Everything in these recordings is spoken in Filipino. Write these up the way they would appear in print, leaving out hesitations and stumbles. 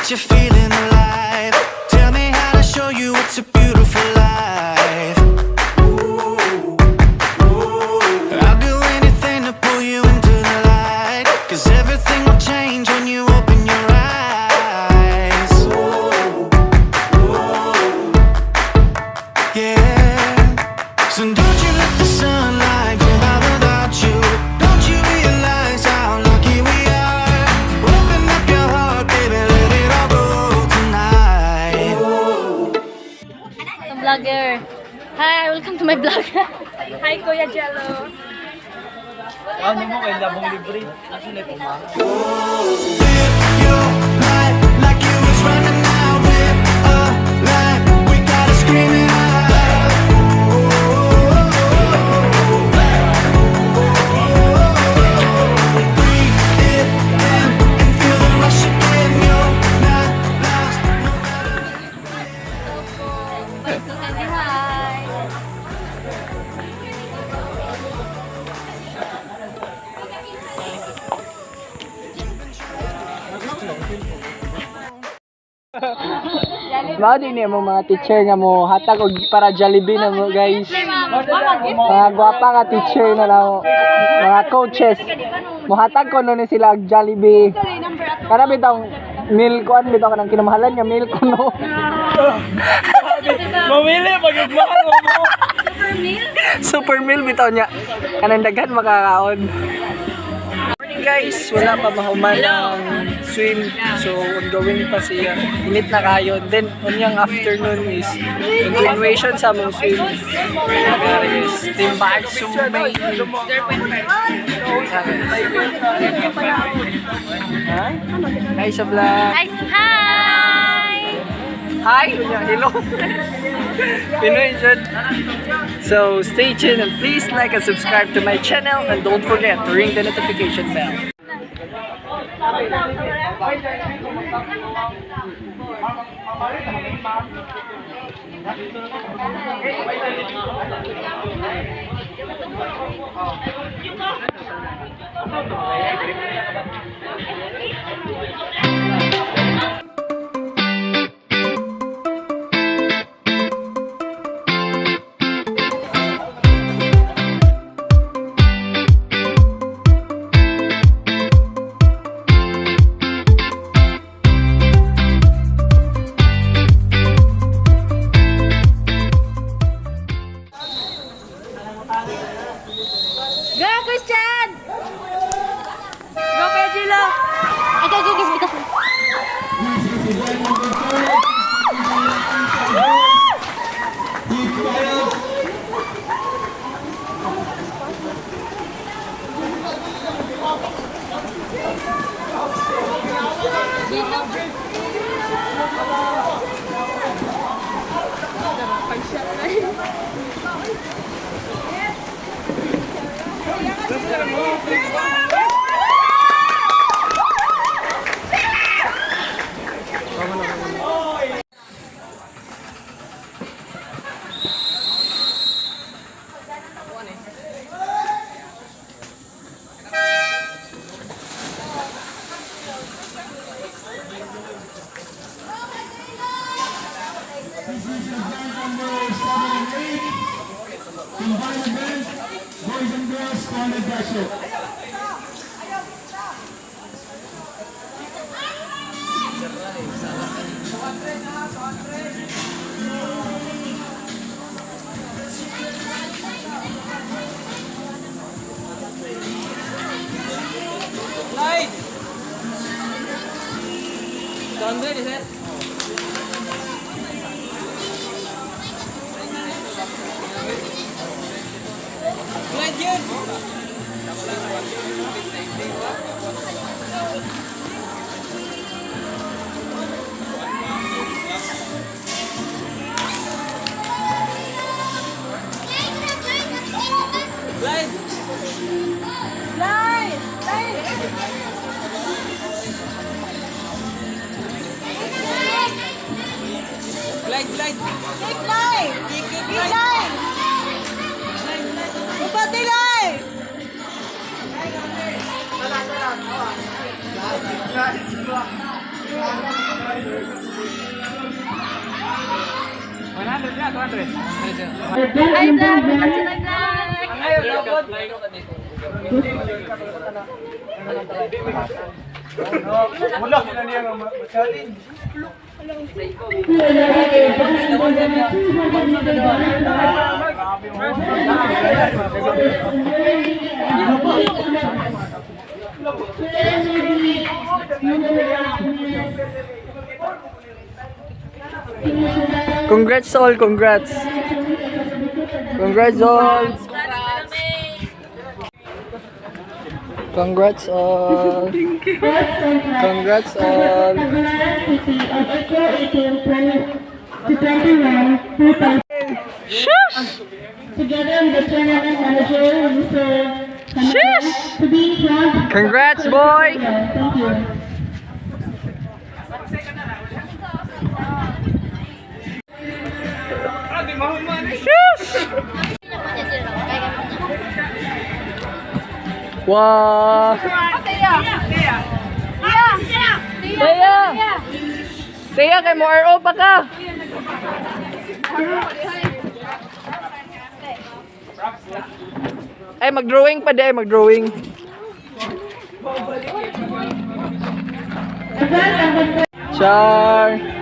that you're feeling alive. Tell me how to show you it's a beautiful life. I'll do anything to pull you into the light, 'cause everything will change when you open your eyes. Yeah. So don't you let the sunlight come out without you. Don't you realize how lucky we are? Open up your heart, baby, let it all go tonight. Vlogger. Hi, welcome to my vlog. Hi, Kuya Jello. Hindi mo kayo labong libre. Actually, pumakas. Live your life like you was running out with a light. We gotta scream it out. Breathe it in and feel the rush again. You're not lost, no matter. Hi. Mao din niya mga teacher nga mo hatag og para Jollibee na mo guys. Mga gwapa nga teacher na raw. Mga coaches. Mohatag ko nun sila og Jollibee. Para bitong meal kuan bitaw kanang kinamahalan nga meal kuno. Mamili pag igmahal mo. Super meal bitaw niya. Kanang daghan makakaon. Morning guys, wala pa mahuman ang swim, so ongoing pa siya. Init na kayo. Then unyang afternoon is continuation sa mong swim. Nagari guys, team BISU may 0.5. Hi sa vlog. Hi. Hi. Hi! Hello! Pinoy dyan. So, stay tuned and please like and subscribe to my channel and don't forget to ring the notification bell. Go, Christian! Go, Pedro! Ay, go, go. Boys and girls, corner breaststroke. Slide! Down there, is it? Slide yun! Slide! Slide! Slide! Glide, glide! Kick line! Kick line! Upati line! Hi, vlog! Vlog! Wala ko na niya mag-challenge. Congrats all, congrats. Congrats all. Congrats all. Congrats all. Shush! Together with the tournament manager, Mr. to be crowned. Congrats, boy! Thank you. Wow! Teya, kay mo RO pa ka! Ay, mag-drawing pa di, mag-drawing. Char!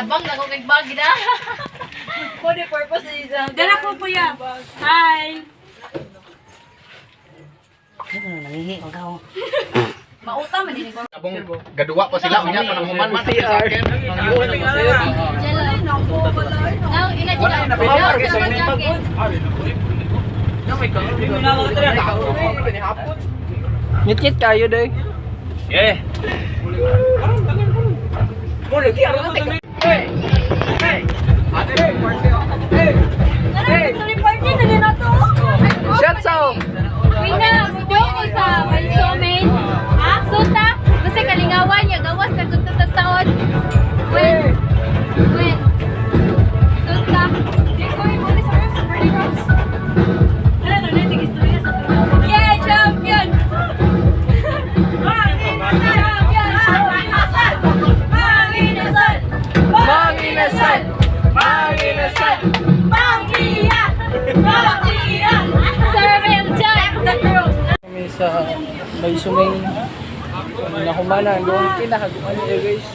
Tabang na kung nagbag na. For the purpose is dala ko po yan. Hi. Mauta man din ko. Abong gaduwa pa sila unya pa nang human man sa akin. Now ina dito. Ngit-ngit kayo day. Eh. Shots out! Wina, doon isa, malso main. Ha? Suta, kasi kalingawan niya, gawas sa taon. When? Suta. Yeah, champion! Manginasal! Manginasal! Survey of Jack, the group. Kami sa BISU main. Nakumana, ang doon kinakaguan niya guys.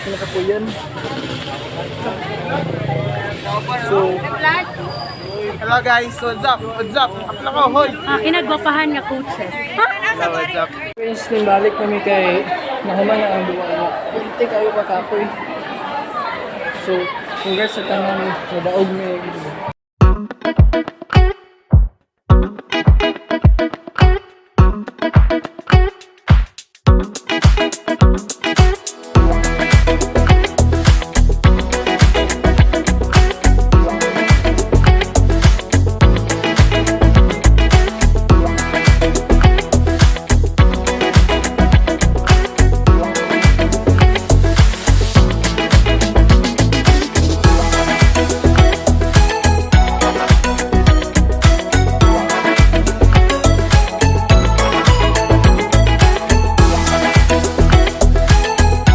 Sino ka po yan? So, Hello guys, what's up? What's up? Apla ko, hoy! Kinagwapahan nga coaches. Hello, what's up? guys, balik kami kay nakumana ang duwa niya. Kunti kayo pa kapoy. So, congrats sa tanang nadaog may